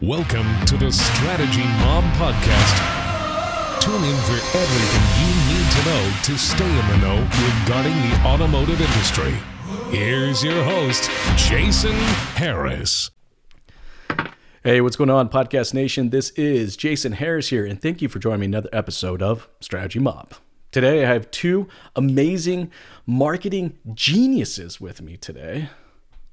Welcome to the Strategy Mob Podcast. Tune in for everything you need to know to stay in the know regarding the automotive industry. Here's your host, Jason Harris. Hey, what's going on, Podcast Nation? This is Jason Harris here, and thank you for joining me another episode of Strategy Mob. Today, I have two amazing marketing geniuses with me today.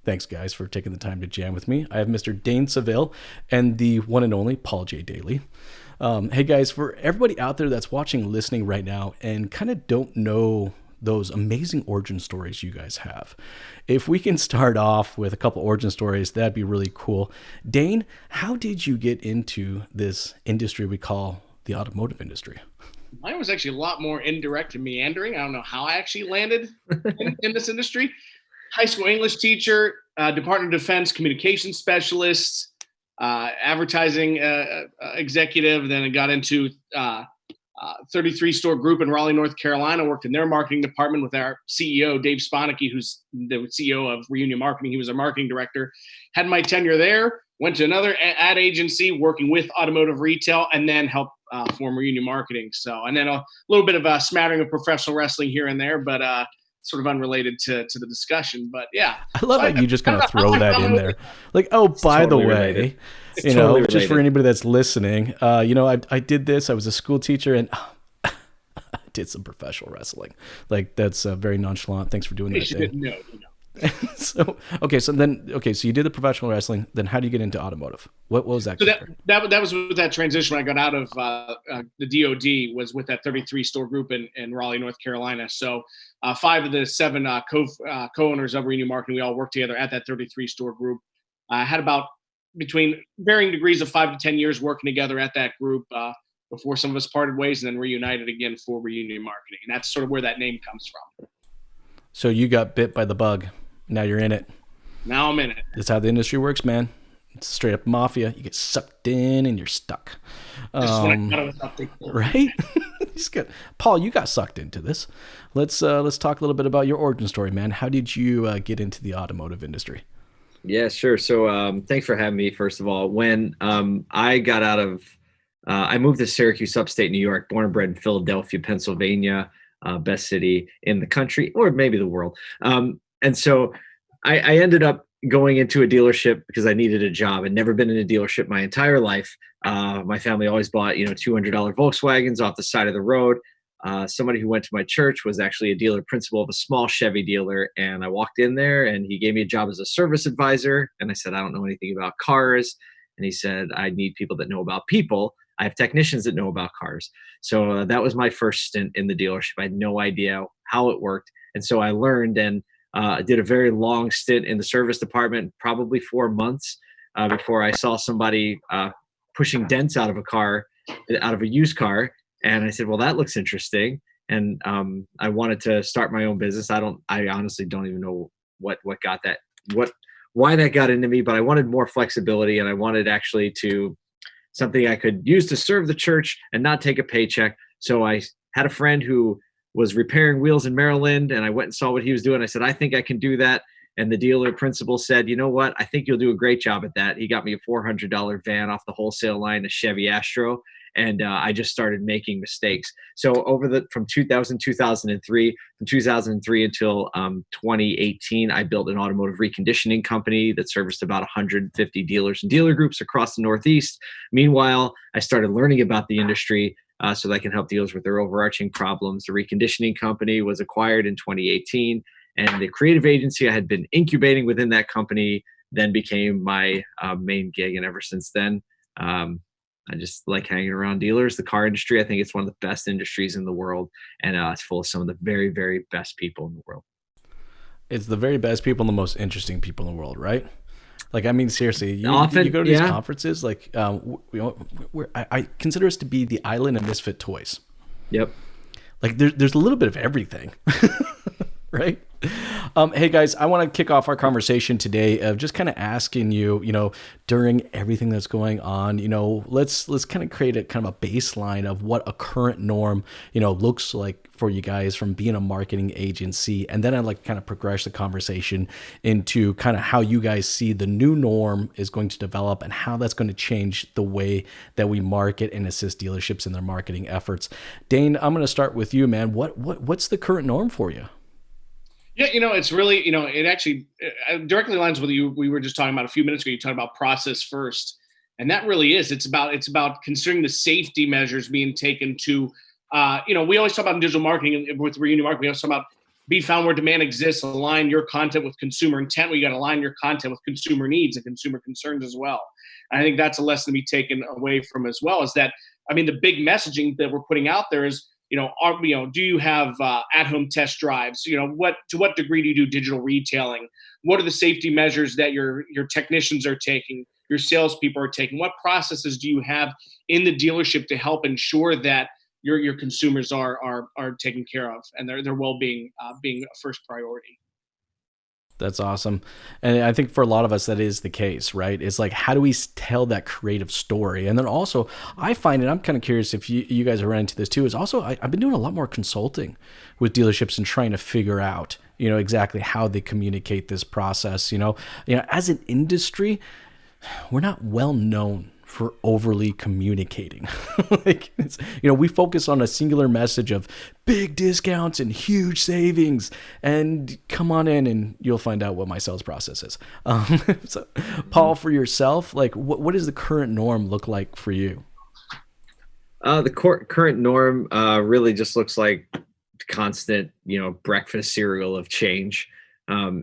Thanks, guys, for taking the time to jam with me. I have Mr. Dane Saville and the one and only J Daly. Hey, guys, for everybody out there that's watching, listening right now, and kind of don't know those amazing origin stories you guys have, if we can start off with a couple origin stories, that'd be really cool. Dane, how did you get into this industry we call the automotive industry? Mine was actually a lot more indirect and meandering. I don't know how I actually landed in this industry. High school English teacher, Department of Defense communications specialist, advertising executive. Then I got into 33 store group in Raleigh, North Carolina. Worked in their marketing department with our CEO, Dave Sponicky, who's the CEO of Reunion Marketing. He was our marketing director. Had my tenure there. Went to another ad agency working with automotive retail, and then helped form Reunion Marketing. So, and then a little bit of a smattering of professional wrestling here and there, but sort of unrelated to the discussion. But yeah, I love how you just kind of throw that in there. Like, oh, by the way, just for anybody that's listening, I did this. I was a school teacher and I did some professional wrestling. Like, that's very nonchalant. Thanks for doing that. Didn't know. So you did the professional wrestling. Then how do you get into automotive? What was that? So that was with that transition when I got out of the DOD, was with that 33 store group in Raleigh, North Carolina. So 5 of the 7 co-owners of Reunion Marketing, we all worked together at that 33 store group. I had about between varying degrees of 5 to 10 years working together at that group before some of us parted ways and then reunited again for Reunion Marketing. And that's sort of where that name comes from. So you got bit by the bug. Now you're in it. Now I'm in it. That's how the industry works, man. It's straight up mafia. You get sucked in and you're stuck. Right? Paul, you got sucked into this. Let's talk a little bit about your origin story, man. How did you get into the automotive industry? Yeah, sure. So thanks for having me, first of all. When I got out of I moved to Syracuse, upstate New York, born and bred in Philadelphia, Pennsylvania, best city in the country, or maybe the world. And so I ended up going into a dealership because I needed a job. I'd never been in a dealership my entire life. My family always bought, $200 Volkswagens off the side of the road. Somebody who went to my church was actually a dealer principal of a small Chevy dealer. And I walked in there and he gave me a job as a service advisor. And I said, I don't know anything about cars. And he said, I need people that know about people. I have technicians that know about cars. So that was my first stint in the dealership. I had no idea how it worked. And so I learned and did a very long stint in the service department, probably 4 months before I saw somebody pushing dents out of a used car. And I said, well, that looks interesting. And I wanted to start my own business. I honestly don't even know why that got into me, but I wanted more flexibility and I wanted actually something I could use to serve the church and not take a paycheck. So I had a friend who was repairing wheels in Maryland, and I went and saw what he was doing. I said, I think I can do that. And the dealer principal said, you know what? I think you'll do a great job at that. He got me a $400 van off the wholesale line, a Chevy Astro, and I just started making mistakes. So from 2003 until 2018, I built an automotive reconditioning company that serviced about 150 dealers and dealer groups across the Northeast. Meanwhile, I started learning about the industry so that I can help dealers with their overarching problems. The reconditioning company was acquired in 2018, and the creative agency I had been incubating within that company then became my main gig. And ever since then, I just like hanging around dealers. The car industry, I think it's one of the best industries in the world, and it's full of some of the very, very best people in the world. It's the very best people and the most interesting people in the world, right? Like, I mean, seriously, you go to these conferences, like, I consider us to be the island of misfit toys. Yep. Like, there's a little bit of everything, right? Hey guys, I want to kick off our conversation today of just kind of asking you, during everything that's going on, let's kind of create a kind of a baseline of what a current norm, looks like for you guys from being a marketing agency. And then I'd like to kind of progress the conversation into kind of how you guys see the new norm is going to develop and how that's going to change the way that we market and assist dealerships in their marketing efforts. Dane, I'm going to start with you, man. What's the current norm for you? Yeah, it's really, it actually directly aligns with you. We were just talking about a few minutes ago. You talked about process first, and that really is. It's about considering the safety measures being taken to, we always talk about in digital marketing and with reunion marketing. We always talk about be found where demand exists, align your content with consumer intent. You got to align your content with consumer needs and consumer concerns as well. And I think that's a lesson to be taken away from as well. Is that the big messaging that we're putting out there is, do you have at-home test drives? To what degree do you do digital retailing? What are the safety measures that your technicians are taking, your salespeople are taking? What processes do you have in the dealership to help ensure that your consumers are taken care of and their well-being being a first priority? That's awesome. And I think for a lot of us, that is the case, right? It's like, how do we tell that creative story? And then also, I find, and I'm kind of curious if you guys are running into this too, is also, I've been doing a lot more consulting with dealerships and trying to figure out, exactly how they communicate this process. As an industry, we're not well known for overly communicating. We focus on a singular message of big discounts and huge savings, and come on in and you'll find out what my sales process is. So Paul, for yourself, what does the current norm look like for you? The current norm really just looks like constant, breakfast cereal of change.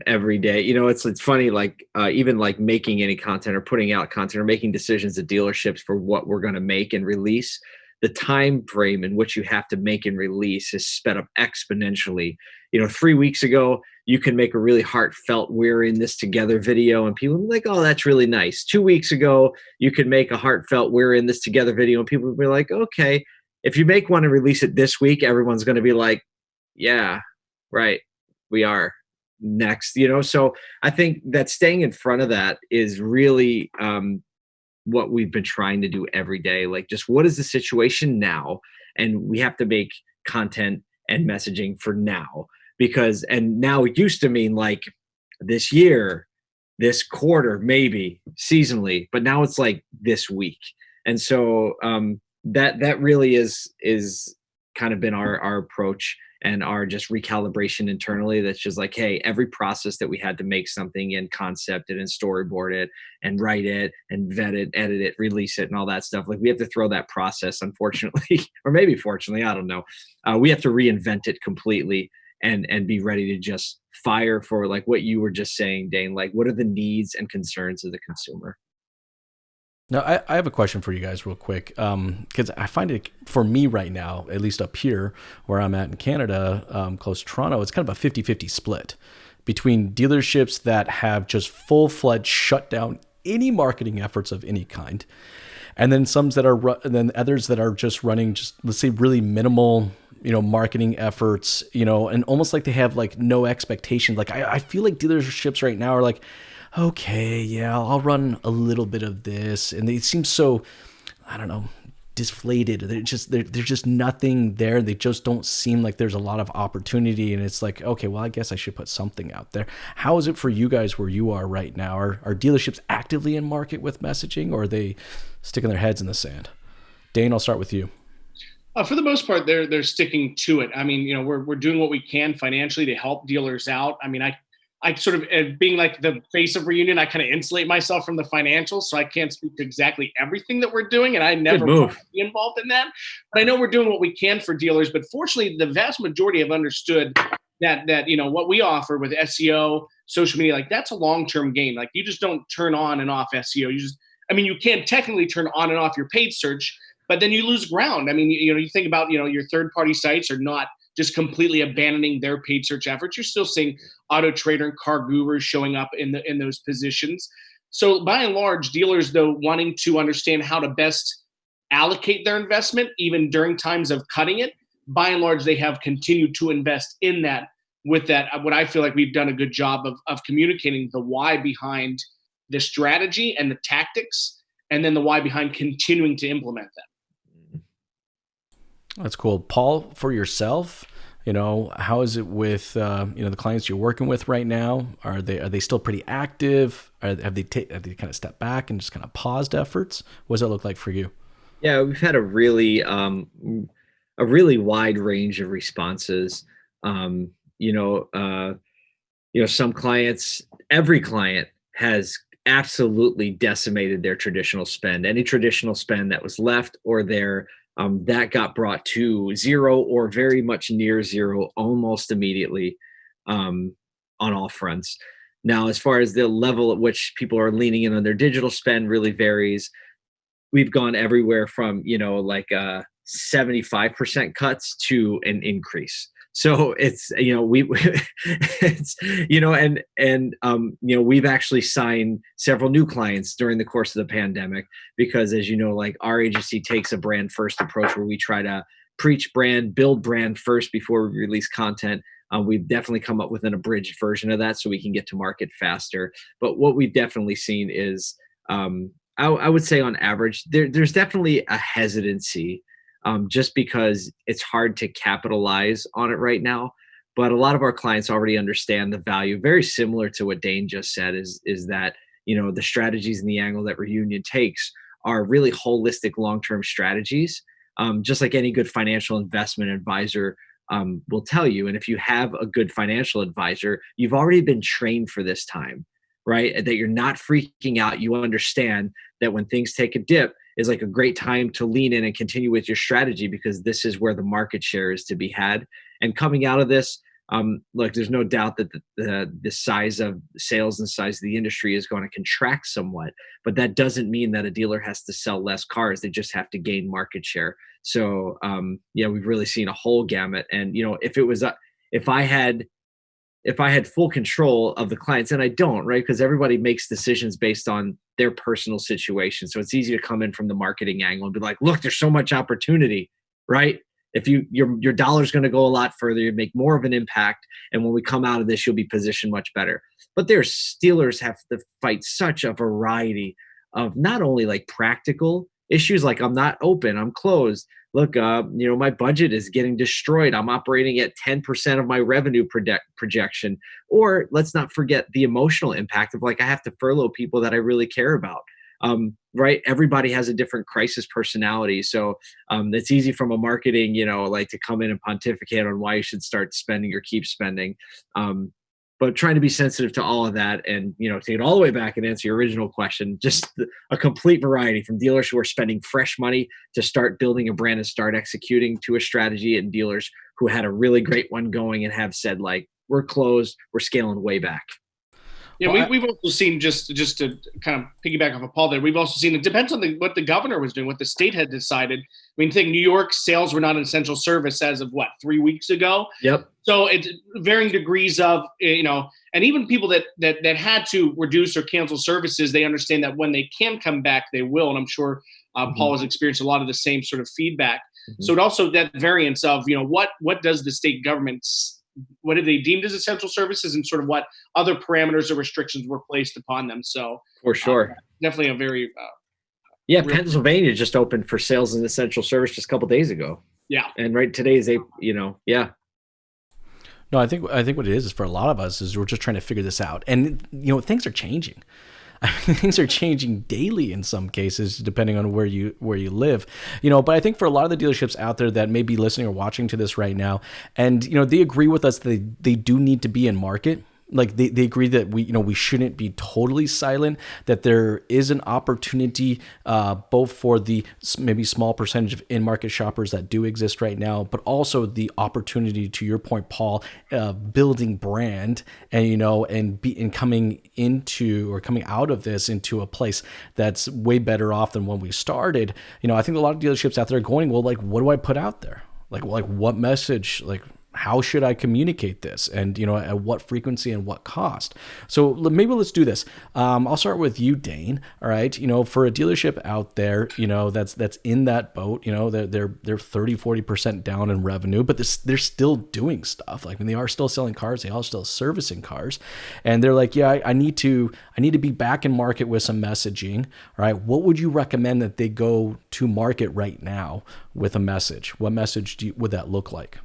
Every day, it's funny, even like making any content or putting out content or making decisions at dealerships for what we're going to make and release, the time frame in which you have to make and release is sped up exponentially. 3 weeks ago, you can make a really heartfelt "we're in this together" video and people will be like, "Oh, that's really nice." 2 weeks ago, you could make a heartfelt "we're in this together" video and people will be like, "Okay." If you make one and release it this week, everyone's going to be like, "Yeah, right, we are next." So I think that staying in front of that is really what we've been trying to do every day. Like, just what is the situation now, and we have to make content and messaging for now, and now it used to mean like this year, this quarter, maybe seasonally, but now it's like this week. And so that really is kind of been our approach and our just recalibration internally. That's just like, hey, every process that we had to make something and concept it and storyboard it and write it and vet it, edit it, release it and all that stuff. Like, we have to throw that process, unfortunately, or maybe fortunately, I don't know. We have to reinvent it completely and be ready to just fire for, like what you were just saying, Dane, like what are the needs and concerns of the consumer? Now, I have a question for you guys real quick, because I find it, for me right now, at least up here where I'm at in Canada, close to Toronto, it's kind of a 50-50 split between dealerships that have just full-fledged shut down any marketing efforts of any kind, and then then others that are just running, let's say, really minimal, marketing efforts, and almost like they have like no expectation. Like, I feel like dealerships right now are like, okay, yeah, I'll run a little bit of this. And they seem so, I don't know, deflated. There's just nothing there. They just don't seem like there's a lot of opportunity. And it's like, okay, well, I guess I should put something out there. How is it for you guys where you are right now? Are dealerships actively in market with messaging, or are they sticking their heads in the sand? Dane, I'll start with you. For the most part, they're sticking to it. We're doing what we can financially to help dealers out. I sort of, being like the face of Reunion, I kind of insulate myself from the financials, so I can't speak to exactly everything that we're doing, and I never want to be involved in that. But I know we're doing what we can for dealers. But fortunately, the vast majority have understood that what we offer with SEO, social media, like that's a long-term game. Like, you just don't turn on and off SEO. You can technically turn on and off your paid search, but then you lose ground. You think about, your third-party sites are not just completely abandoning their paid search efforts. You're still seeing Auto Trader and Car Gurus showing up in those positions. So by and large, dealers, though, wanting to understand how to best allocate their investment, even during times of cutting it, by and large, they have continued to invest in that with that, what I feel like we've done a good job of communicating the why behind the strategy and the tactics, and then the why behind continuing to implement them. That's cool. Paul, for yourself, how is it with, the clients you're working with right now? Are they still pretty active? Have they kind of stepped back and just kind of paused efforts? What does that look like for you? Yeah, we've had a really wide range of responses. Some clients, every client has absolutely decimated their traditional spend. Any traditional spend that was left or there, that got brought to zero or very much near zero almost immediately, on all fronts. Now, as far as the level at which people are leaning in on their digital spend really varies. We've gone everywhere from 75% cuts to an increase. So it's we've actually signed several new clients during the course of the pandemic because, as you know, like our agency takes a brand first approach where we try to preach brand, build brand first before we release content. We've definitely come up with an abridged version of that so we can get to market faster. But what we've definitely seen is, I would say on average, there's definitely a hesitancy, just because it's hard to capitalize on it right now. But a lot of our clients already understand the value, very similar to what Dane just said, is that, the strategies and the angle that Reunion takes are really holistic long-term strategies, just like any good financial investment advisor will tell you. And if you have a good financial advisor, you've already been trained for this time, right? That you're not freaking out. You understand that when things take a dip is like a great time to lean in and continue with your strategy because this is where the market share is to be had. And coming out of this, look, there's no doubt that the size of sales and size of the industry is going to contract somewhat, but that doesn't mean that a dealer has to sell less cars. They just have to gain market share. So, we've really seen a whole gamut. And, if I had full control of the clients, and I don't, right? Because everybody makes decisions based on their personal situation. So it's easy to come in from the marketing angle and be like, look, there's so much opportunity, right? If your dollar's going to go a lot further, you make more of an impact. And when we come out of this, you'll be positioned much better. But dealers have to fight such a variety of not only like practical issues, like I'm not open, I'm closed. Look, my budget is getting destroyed. I'm operating at 10% of my revenue projection. Or let's not forget the emotional impact of like, I have to furlough people that I really care about. Right? Everybody has a different crisis personality. So it's easy from a marketing, to come in and pontificate on why you should start spending or keep spending. But trying to be sensitive to all of that and, take it all the way back and answer your original question, just a complete variety from dealers who are spending fresh money to start building a brand and start executing to a strategy, and dealers who had a really great one going and have said, like, we're closed, we're scaling way back. Yeah, we've also seen, just to kind of piggyback off of Paul there, we've also seen it depends on what the governor was doing, what the state had decided. I mean, think New York sales were not an essential service as of 3 weeks ago. Yep. So it's varying degrees of, and even people that had to reduce or cancel services, they understand that when they can come back, they will. And I'm sure Paul has experienced a lot of the same sort of feedback. Mm-hmm. So it also that variance of, what does the state government, what have they deemed as essential services, and sort of what other parameters or restrictions were placed upon them. So for sure, definitely a very Pennsylvania just opened for sales and essential service just a couple days ago. Yeah, and right today is yeah. No, I think what it is for a lot of us is we're just trying to figure this out, and things are changing. I mean, things are changing daily in some cases, depending on where you live, but I think for a lot of the dealerships out there that may be listening or watching to this right now, and, they agree with us that they do need to be in market. Like they agree that we shouldn't be totally silent, that there is an opportunity both for the maybe small percentage of in-market shoppers that do exist right now, but also the opportunity, to your point, Paul, building brand and coming out of this into a place that's way better off than when we started. I think a lot of dealerships out there are going, well, like, what do I put out there? Like what message? Like, how should I communicate this? And, at what frequency and what cost? So maybe let's do this. I'll start with you, Dane. All right. For a dealership out there, that's in that boat, they're 30-40% down in revenue, but they're still doing stuff. Like, they are still selling cars, they are still servicing cars. And they're like, yeah, I need to be back in market with some messaging. All right. What would you recommend that they go to market right now with a message? What message would that look like?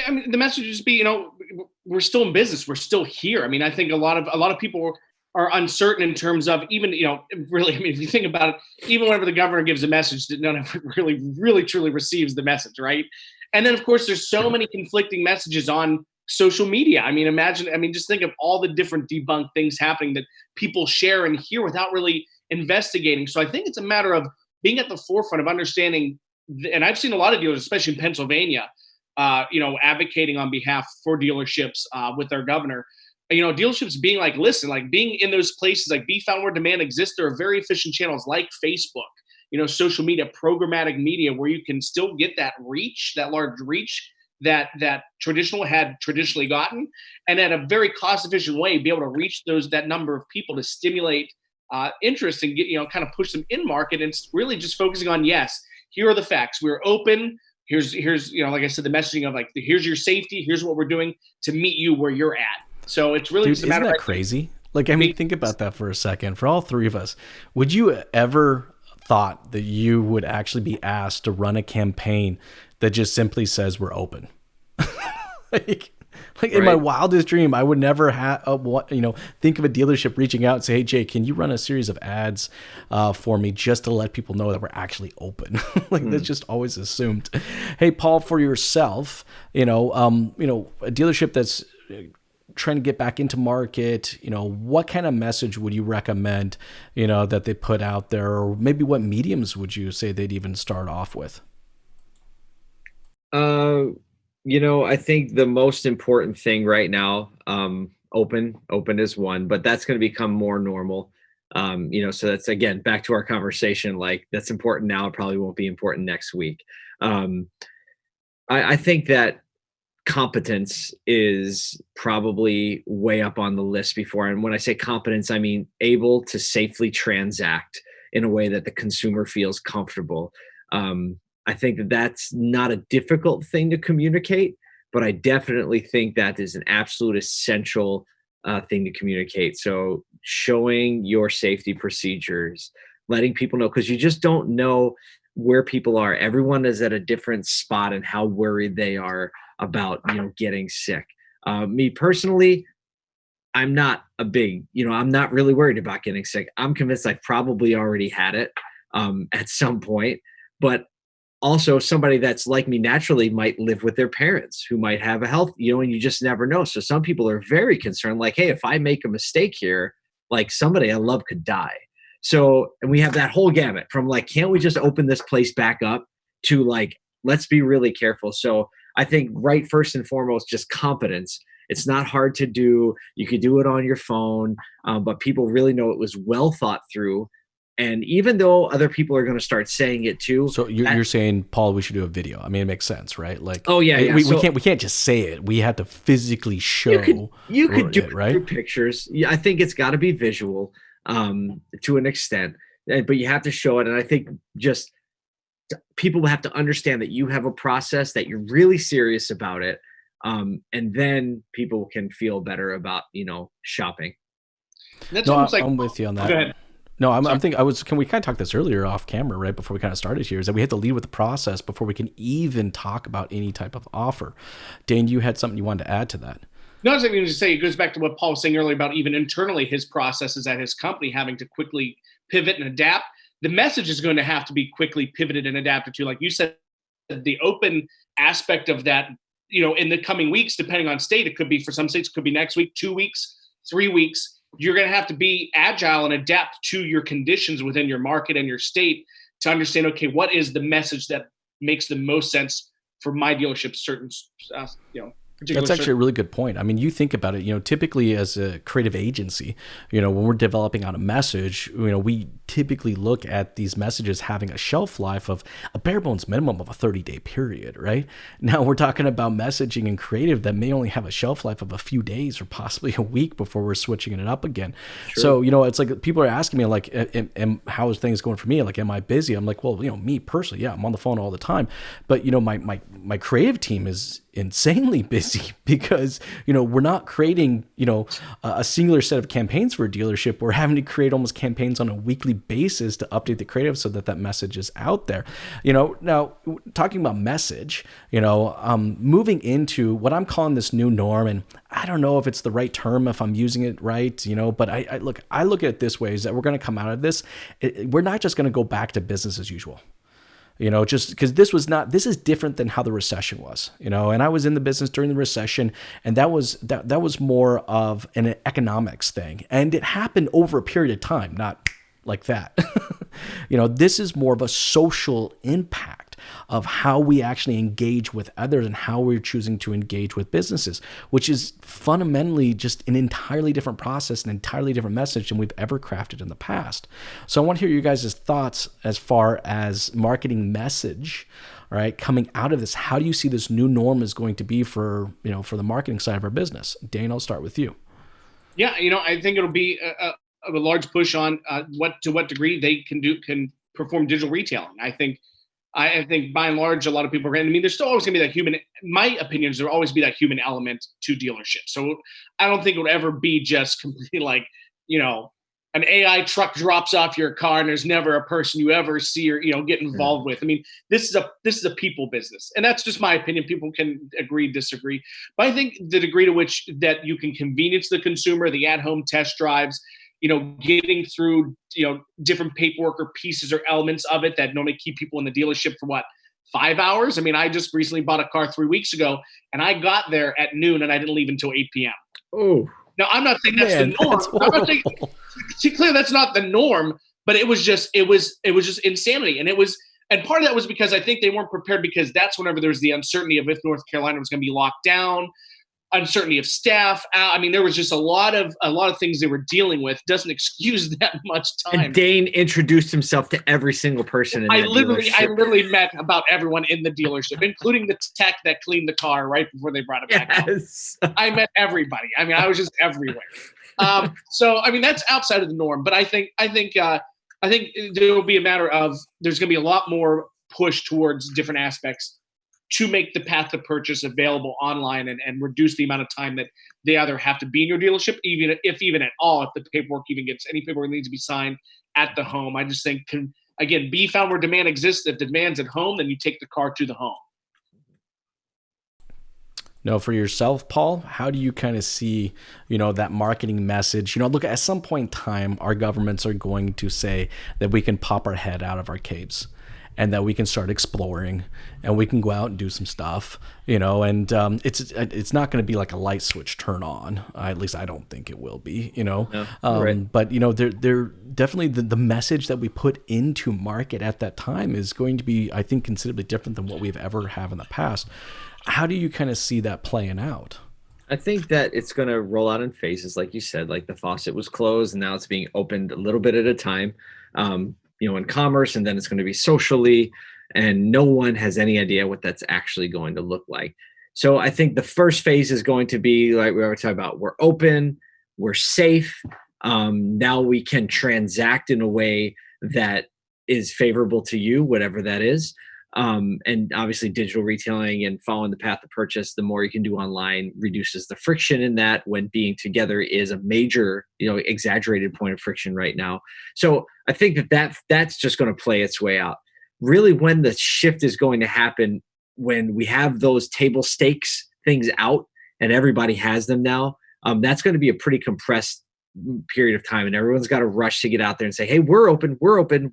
I mean, the message is be, we're still in business. We're still here. I mean, I think a lot of people are uncertain in terms of even, really, I mean, if you think about it, even whenever the governor gives a message, that none of it really truly receives the message, right? And then, of course, there's so many conflicting messages on social media. I mean, just think of all the different debunked things happening that people share and hear without really investigating. So I think it's a matter of being at the forefront of understanding, and I've seen a lot of dealers, especially in Pennsylvania, advocating on behalf for dealerships with their governor. Dealerships being like, listen, like being in those places, like be found where demand exists. There are very efficient channels like Facebook, social media, programmatic media, where you can still get that reach, that large reach that traditional had traditionally gotten, and at a very cost efficient way, be able to reach that number of people to stimulate interest and get, kind of push them in market. And it's really just focusing on, yes, here are the facts. We're open. Here's like I said, the messaging of like, here's your safety. Here's what we're doing to meet you where you're at. So it's really just a matter. Isn't that crazy? Like, I mean, think about that for a second. For all three of us, would you ever thought that you would actually be asked to run a campaign that just simply says we're open? Like in my wildest dream, I would never think of a dealership reaching out and say, hey, Jay, can you run a series of ads for me just to let people know that we're actually open? That's just always assumed. Hey, Paul, for yourself, a dealership that's trying to get back into market, what kind of message would you recommend, that they put out there, or maybe what mediums would you say they'd even start off with? I think the most important thing right now, open is one, but that's going to become more normal. So that's, again, back to our conversation, like that's important now. It probably won't be important next week. I think that competence is probably way up on the list before. And when I say competence, I mean able to safely transact in a way that the consumer feels comfortable. I think that that's not a difficult thing to communicate, but I definitely think that is an absolute essential thing to communicate. So showing your safety procedures, letting people know, because you just don't know where people are. Everyone is at a different spot and how worried they are about, getting sick. Me personally, I'm not I'm not really worried about getting sick. I'm convinced I've probably already had it at some point, but also somebody that's like me naturally might live with their parents who might have a health, and you just never know. So some people are very concerned, like, hey, if I make a mistake here, like somebody I love could die. So, and we have that whole gamut from like, can't we just open this place back up, to like, let's be really careful. So I think first and foremost, just competence. It's not hard to do. You could do it on your phone, but people really know it was well thought through. And even though other people are going to start saying it too. So you're saying, Paul, we should do a video. I mean, it makes sense, right? Like, oh yeah. We can't just say it. We have to physically show. You could do it right? Through pictures. Yeah, I think it's got to be visual to an extent, but you have to show it. And I think just people have to understand that you have a process, that you're really serious about it, and then people can feel better about shopping. That's I'm with you on that. Go ahead. No, I'm thinking can we kind of talk this earlier off camera, right before we kind of started here, is that we have to lead with the process before we can even talk about any type of offer. Dane, you had something you wanted to add to that. No, I was going to say, it goes back to what Paul was saying earlier about even internally his processes at his company having to quickly pivot and adapt. The message is going to have to be quickly pivoted and adapted to, like you said, the open aspect of that, in the coming weeks, depending on state. It could be, for some states, it could be next week, 2 weeks, 3 weeks. You're going to have to be agile and adapt to your conditions within your market and your state to understand, okay, what is the message that makes the most sense for my dealership, certain That's actually a really good point. I mean, you think about it, typically as a creative agency, when we're developing out a message, we typically look at these messages having a shelf life of a bare bones minimum of a 30-day period, right? Now we're talking about messaging and creative that may only have a shelf life of a few days or possibly a week before we're switching it up again. Sure. So, it's like people are asking me like, how is things going for me? Like, am I busy? I'm like, well, me personally, yeah, I'm on the phone all the time. But, my creative team is insanely busy because we're not creating a singular set of campaigns for a dealership. We're having to create almost campaigns on a weekly basis to update the creative so that message is out there. Now talking about message, moving into what I'm calling this new norm, and I don't know if it's the right term, if I'm using it right, but I look at it this way, is that we're going to come out of this. We're not just going to go back to business as usual. Just because this is different than how the recession was, and I was in the business during the recession, and that was more of an economics thing, and it happened over a period of time, not like that. This is more of a social impact of how we actually engage with others and how we're choosing to engage with businesses, which is fundamentally just an entirely different process, an entirely different message than we've ever crafted in the past. So I want to hear you guys' thoughts as far as marketing message, all right, coming out of this. How do you see this new norm is going to be for the marketing side of our business? Dane, I'll start with you. Yeah, I think it'll be a large push on what degree they can perform digital retailing. I think by and large, a lot of people are going to, there's still always going to be that human, my opinion is there'll always be that human element to dealerships. So I don't think it would ever be just completely like, an AI truck drops off your car and there's never a person you ever see or, get involved with. This is a people business, and that's just my opinion. People can agree, disagree, but I think the degree to which that you can convenience the consumer, the at-home test drives, getting through, different paperwork or pieces or elements of it that normally keep people in the dealership for 5 hours. I just recently bought a car 3 weeks ago, and I got there at noon and I didn't leave until 8 p.m. Oh, now I'm not saying that's the norm. I'm not saying, to be clear, that's not the norm, but it was just insanity. And part of that was because I think they weren't prepared, because that's whenever there was the uncertainty of if North Carolina was going to be locked down, uncertainty of staff. There was just a lot of things they were dealing with. Doesn't excuse that much time. And Dane introduced himself to every single person in I that literally dealership. met about everyone in the dealership, including the tech that cleaned the car right before they brought it back out. I met everybody. I was just everywhere. So that's outside of the norm. But I think there will be a matter of, there's going to be a lot more push towards different aspects to make the path to purchase available online and reduce the amount of time that they either have to be in your dealership, even at all, if the paperwork even gets, any paperwork needs to be signed at the home. I just think, again, be found where demand exists. If the demand's at home, then you take the car to the home. No, for yourself, Paul, how do you kind of see, that marketing message? Look, at some point in time, our governments are going to say that we can pop our head out of our caves, and that we can start exploring, and we can go out and do some stuff, and it's not going to be like a light switch turn on. At least I don't think it will be, Right. But they're definitely the message that we put into market at that time is going to be, I think, considerably different than what we've ever have in the past. How do you kind of see that playing out? I think that it's going to roll out in phases, like you said. Like the faucet was closed, and now it's being opened a little bit at a time. In commerce, and then it's going to be socially, and no one has any idea what that's actually going to look like. So I think the first phase is going to be like we were talking about. We're open, we're safe. Now we can transact in a way that is favorable to you, whatever that is. And obviously digital retailing and following the path of purchase, the more you can do online reduces the friction in that, when being together is a major, exaggerated point of friction right now. So I think that's just going to play its way out. Really, when the shift is going to happen, when we have those table stakes things out and everybody has them now, that's going to be a pretty compressed period of time, and everyone's got to rush to get out there and say, hey, we're open,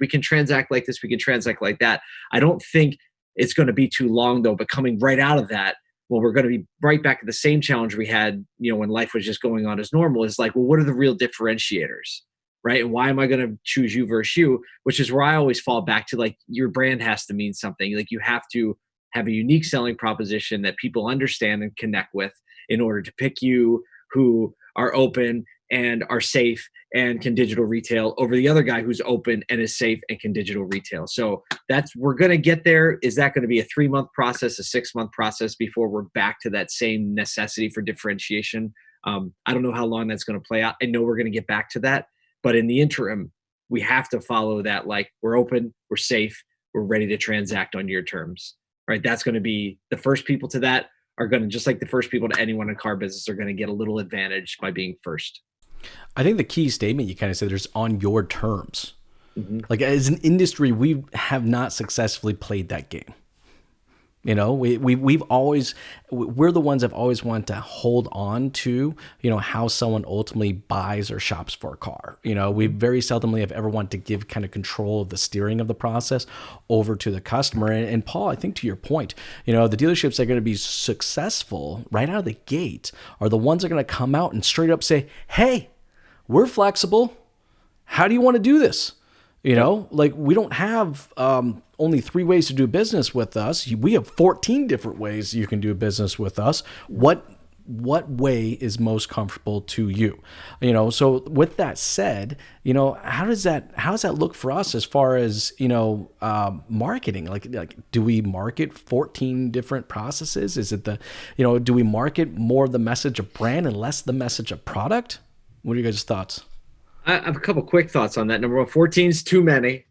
we can transact like this, we can transact like that. I don't think it's going to be too long though, but coming right out of that, well, we're going to be right back at the same challenge we had, when life was just going on as normal. Is like, well, what are the real differentiators, right? And why am I going to choose you versus you? Which is where I always fall back to, like, your brand has to mean something. Like, you have to have a unique selling proposition that people understand and connect with in order to pick you, who are open and are safe and can digital retail, over the other guy who's open and is safe and can digital retail. So we're going to get there. Is that going to be a 3-month process, a 6-month process before we're back to that same necessity for differentiation? I don't know how long that's going to play out. I know we're going to get back to that, but in the interim, we have to follow that. Like, we're open, we're safe, we're ready to transact on your terms, right? That's going to be the first people to that are going to, just like the first people to anyone in car business, are going to get a little advantage by being first. I think the key statement you kind of said there's on your terms. Mm-hmm. Like, as an industry, we have not successfully played that game. You know, we're the ones that have always wanted to hold on to, you know, how someone ultimately buys or shops for a car. You know, we very seldomly have ever wanted to give kind of control of the steering of the process over to the customer. And Paul, I think to your point, you know, the dealerships that are going to be successful right out of the gate are the ones that are going to come out and straight up say, hey, we're flexible. How do you want to do this? You know, like, we don't have only 3 ways to do business with us. We have 14 different ways you can do business with us. What way is most comfortable to you? You know, so with that said, you know, how does that look for us as far as, you know, marketing? Like, do we market 14 different processes? Is it do we market more the message of brand and less the message of product? What are your guys' thoughts? I have a couple quick thoughts on that. Number one, 14 is too many.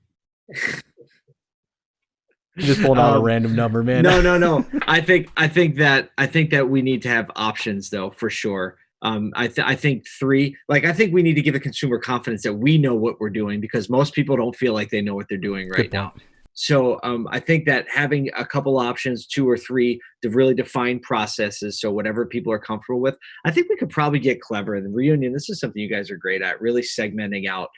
You're just pulling out a random number, man. No. I think that we need to have options, though, for sure. I think 3. Like, I think we need to give the consumer confidence that we know what we're doing, because most people don't feel like they know what they're doing right now. So I think that having a couple options, 2 or 3, to really define processes, so whatever people are comfortable with, I think we could probably get clever. And Reunion, this is something you guys are great at, really segmenting out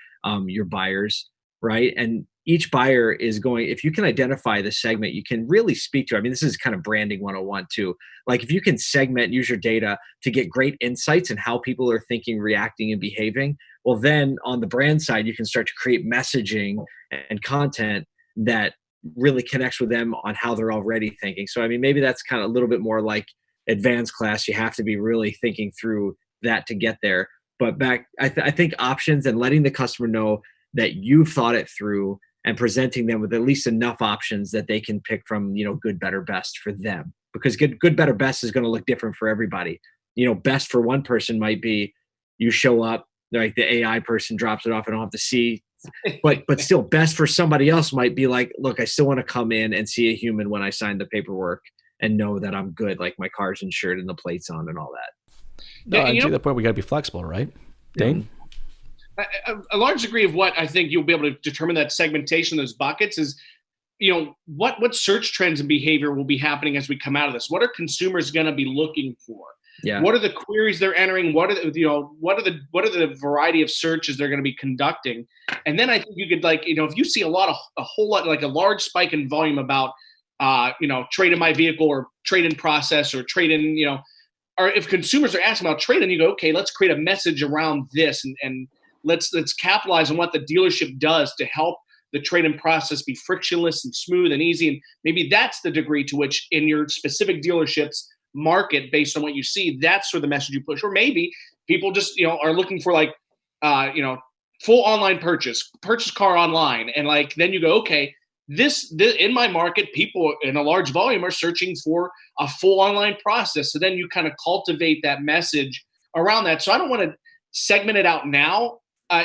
your buyers, right? And each buyer is going, if you can identify the segment, you can really speak to. I mean, this is kind of branding 101 too. Like, if you can segment, use your data to get great insights in how people are thinking, reacting, and behaving, well, then on the brand side, you can start to create messaging and content that really connects with them on how they're already thinking. So, I mean, maybe that's kind of a little bit more like advanced class. You have to be really thinking through that to get there. But I think options and letting the customer know that you've thought it through, and presenting them with at least enough options that they can pick from, you know, good, better, best for them. Because good, better, best is going to look different for everybody. You know, best for one person might be you show up, like the AI person drops it off, I don't have to see. But still, best for somebody else might be like, look, I still want to come in and see a human when I sign the paperwork and know that I'm good, like my car's insured and the plate's on and all that. No, and to that point, we got to be flexible, right, Dane? A large degree of what I think you'll be able to determine that segmentation, those buckets, is, you know, what search trends and behavior will be happening as we come out of this. What are consumers going to be looking for? Yeah. What are the queries they're entering? What are the variety of searches they're going to be conducting? And then I think you could, like, you know, if you see a whole lot, like a large spike in volume about, trade in my vehicle or trade in process or trade in, you know, or if consumers are asking about trade in, you go, okay, let's create a message around this and let's capitalize on what the dealership does to help the trade-in process be frictionless and smooth and easy. And maybe that's the degree to which in your specific dealerships market, based on what you see, that's sort of the message you push. Or maybe people just, you know, are looking for like, full online purchase car online. And like, then you go, okay, this in my market, people in a large volume are searching for a full online process. So then you kind of cultivate that message around that. So I don't want to segment it out now.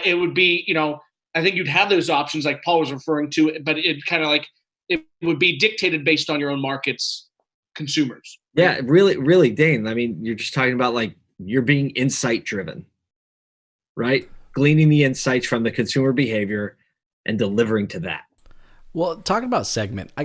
It would be, you know, I think you'd have those options like Paul was referring to, but it kind of like, it would be dictated based on your own market's consumers. Yeah, really, really, Dane. I mean, you're just talking about like, you're being insight driven, right? Gleaning the insights from the consumer behavior and delivering to that. Well, talking about segment, I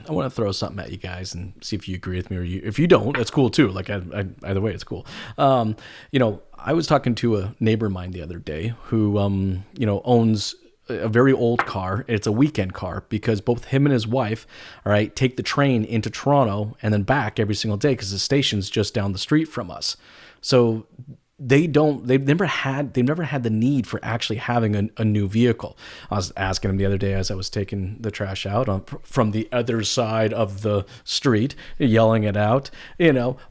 want to throw something at you guys and see if you agree with me, or if you don't, that's cool too. Like either way, it's cool. I was talking to a neighbor of mine the other day who, owns a very old car. It's a weekend car because both him and his wife, all right, take the train into Toronto and then back every single day because the station's just down the street from us. So they've never had the need for actually having a new vehicle. I was asking him the other day as I was taking the trash out from the other side of the street, yelling it out,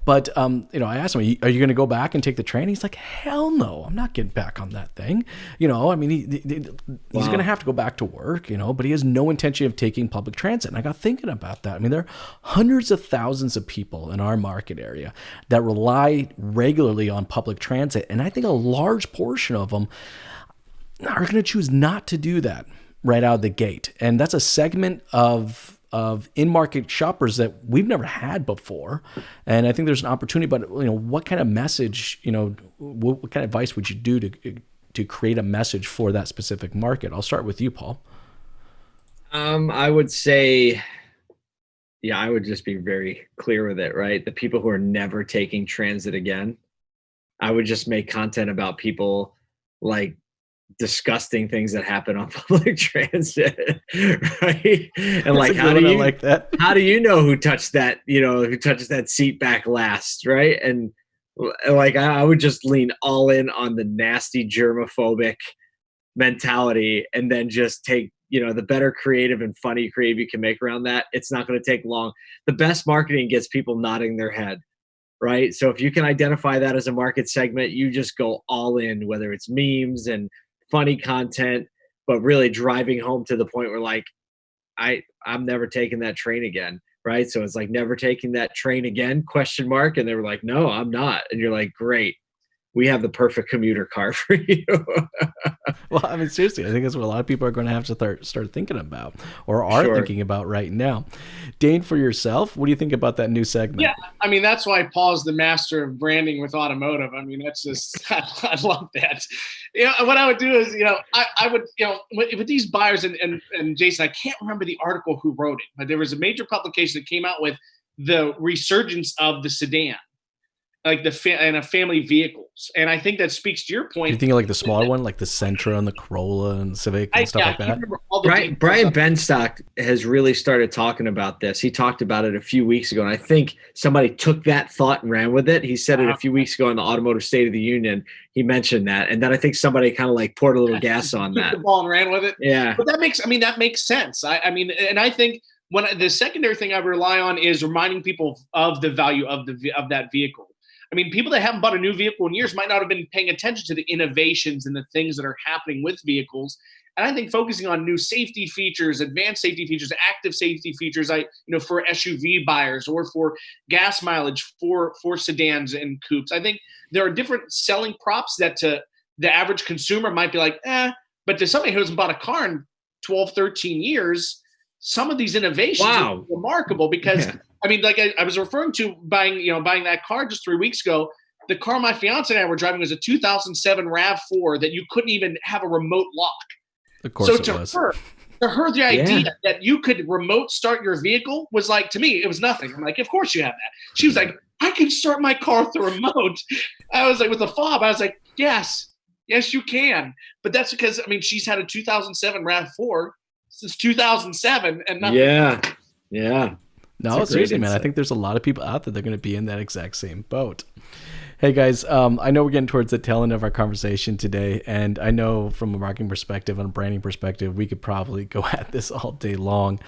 but I asked him, are you going to go back and take the train? He's like, hell no, I'm not getting back on that thing. He's going to have to go back to work, but he has no intention of taking public transit. And I got thinking about that. I mean, there are hundreds of thousands of people in our market area that rely regularly on public transit. And I think a large portion of them are going to choose not to do that right out of the gate. And that's a segment of in-market shoppers that we've never had before. And I think there's an opportunity, but what kind of message, what kind of advice would you do to create a message for that specific market? I'll start with you, Paul. I would say, I would just be very clear with it, right? The people who are never taking transit again, I would just make content about people like disgusting things that happen on public transit, right? And like, how do you know who touched that, who touches that seat back last, right? And like, I would just lean all in on the nasty germophobic mentality, and then just take, the better creative you can make around that. It's not going to take long. The best marketing gets people nodding their head. Right. So if you can identify that as a market segment, you just go all in, whether it's memes and funny content, but really driving home to the point where like, I'm never taking that train again. Right. So it's like, never taking that train again, ? And they were like, no, I'm not. And you're like, great. We have the perfect commuter car for you. Well, I mean, seriously, I think that's what a lot of people are going to have to start thinking about, or are thinking about right now. Dane, for yourself, what do you think about that new segment? Yeah, I mean, that's why Paul's the master of branding with automotive. I mean, that's just, I love that. What I would do is, I would, with these buyers and Jason, I can't remember the article who wrote it, but there was a major publication that came out with the resurgence of the sedan, like family vehicles. And I think that speaks to your point. You think like the smaller one, like the Sentra and the Corolla and Civic and stuff like that? Brian Benstock has really started talking about this. He talked about it a few weeks ago, and I think somebody took that thought and ran with it. He said it a few weeks ago in the Automotive State of the Union. He mentioned that, and then I think somebody kind of like poured a little gas on that. Took the ball and ran with it. Yeah. But that makes sense. I mean, and I think the secondary thing I rely on is reminding people of the value of that vehicle. I mean, people that haven't bought a new vehicle in years might not have been paying attention to the innovations and the things that are happening with vehicles. And I think focusing on new safety features, advanced safety features, active safety features, for SUV buyers or for gas mileage for sedans and coupes. I think there are different selling props that to the average consumer might be like, but to somebody who hasn't bought a car in 12, 13 years, some of these innovations are remarkable because I mean, like I was referring to buying that car just 3 weeks ago. The car my fiance and I were driving was a 2007 RAV4 that you couldn't even have a remote lock. Of course, it was. To her, the idea that you could remote start your vehicle was like, to me, it was nothing. I'm like, of course you have that. She was like, I can start my car with the remote. I was like, with the fob, I was like, yes, you can. But that's because, I mean, she's had a 2007 RAV4 since 2007 and nothing. Yeah. No, seriously, man. I think there's a lot of people out there that are going to be in that exact same boat. Hey, guys, I know we're getting towards the tail end of our conversation today, and I know from a marketing perspective and a branding perspective, we could probably go at this all day long.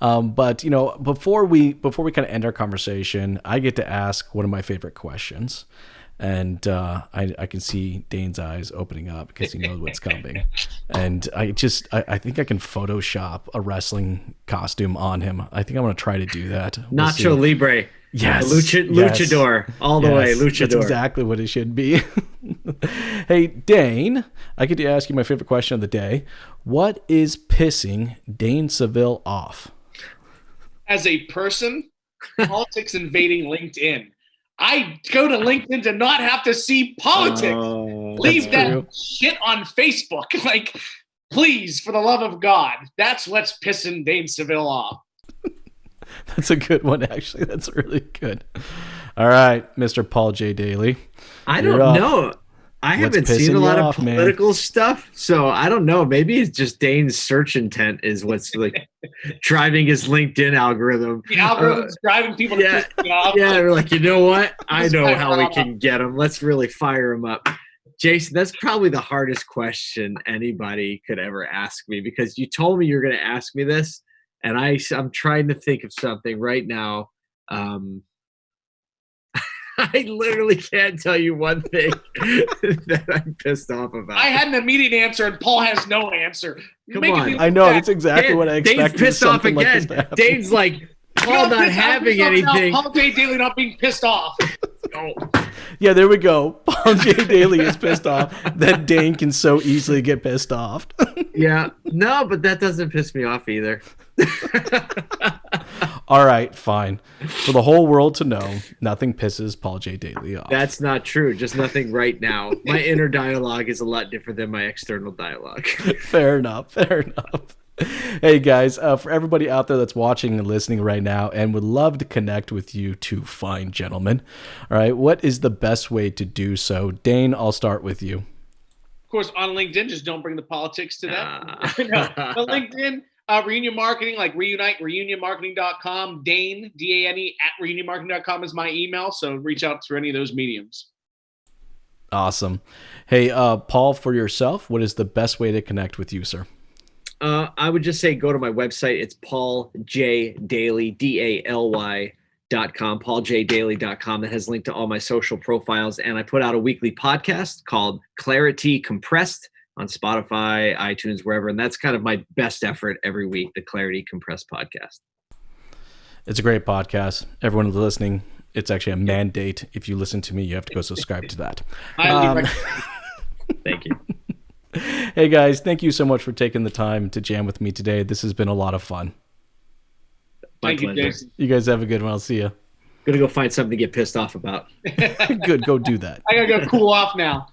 But, before we kind of end our conversation, I get to ask one of my favorite questions. And I can see Dane's eyes opening up because he knows what's coming. And I think I can Photoshop a wrestling costume on him. I think I'm going to try to do that. Nacho Libre. Yes. Luchador. All the way, Luchador. That's exactly what it should be. Hey, Dane, I get to ask you my favorite question of the day. What is pissing Dane Saville off? As a person, politics invading LinkedIn. I go to LinkedIn to not have to see politics. Leave that shit on Facebook. Like, please, for the love of God. That's what's pissing Dane Saville off. That's a good one, actually. That's really good. All right, Mr. Paul J. Daly. I don't know. I What's haven't seen pissing a lot you of off, man? political stuff, so I don't know. Maybe it's just Dane's search intent is what's like driving his LinkedIn algorithm. The algorithm's driving people to Yeah, piss me off. yeah. We're like, you know what? I This know guy how we Rob. can get him. Let's really fire him up. Jason, that's probably the hardest question anybody could ever ask me because you told me you're going to ask me this, and I'm trying to think of something right now. I literally can't tell you one thing that I'm pissed off about. I had an immediate answer, and Paul has no answer. Come Making on. me I know look that's bad. exactly what I expected. Dane's pissed off something like this again. to happen. Dane's like, You Paul know, not I'm having pissed off now. anything. Paul J. Daly not being pissed off. Oh, Yeah, there we go. Paul J. Daly is pissed off that Dane can so easily get pissed off. yeah. No, but that doesn't piss me off either. All right, fine. For the whole world to know, nothing pisses Paul J. Daly off. That's not true. Just nothing right now. My inner dialogue is a lot different than my external dialogue. Fair enough. Fair enough. Hey guys, for everybody out there that's watching and listening right now and would love to connect with you two fine gentlemen, all right, what is the best way to do so? Dane, I'll start with you. Of course, on LinkedIn, just don't bring the politics to that. No, but LinkedIn, Reunion Marketing, like Reunite, reunionmarketing.com. Dane, D-A-N-E, at reunionmarketing.com is my email. So reach out through any of those mediums. Awesome. Hey, Paul, for yourself, what is the best way to connect with you, sir? I would just say go to my website. It's pauljdaly, DALY.com, pauljdaly.com. That has linked to all my social profiles. And I put out a weekly podcast called Clarity Compressed on Spotify, iTunes, wherever. And that's kind of my best effort every week, the Clarity Compressed podcast. It's a great podcast. Everyone who's listening, it's actually a mandate. If you listen to me, you have to go subscribe to that. Thank you. Hey guys, thank you so much for taking the time to jam with me today. This has been a lot of fun. Thank you, Jason. You guys have a good one. I'll see you. Gonna go find something to get pissed off about. Good, go do that. I gotta go cool off now.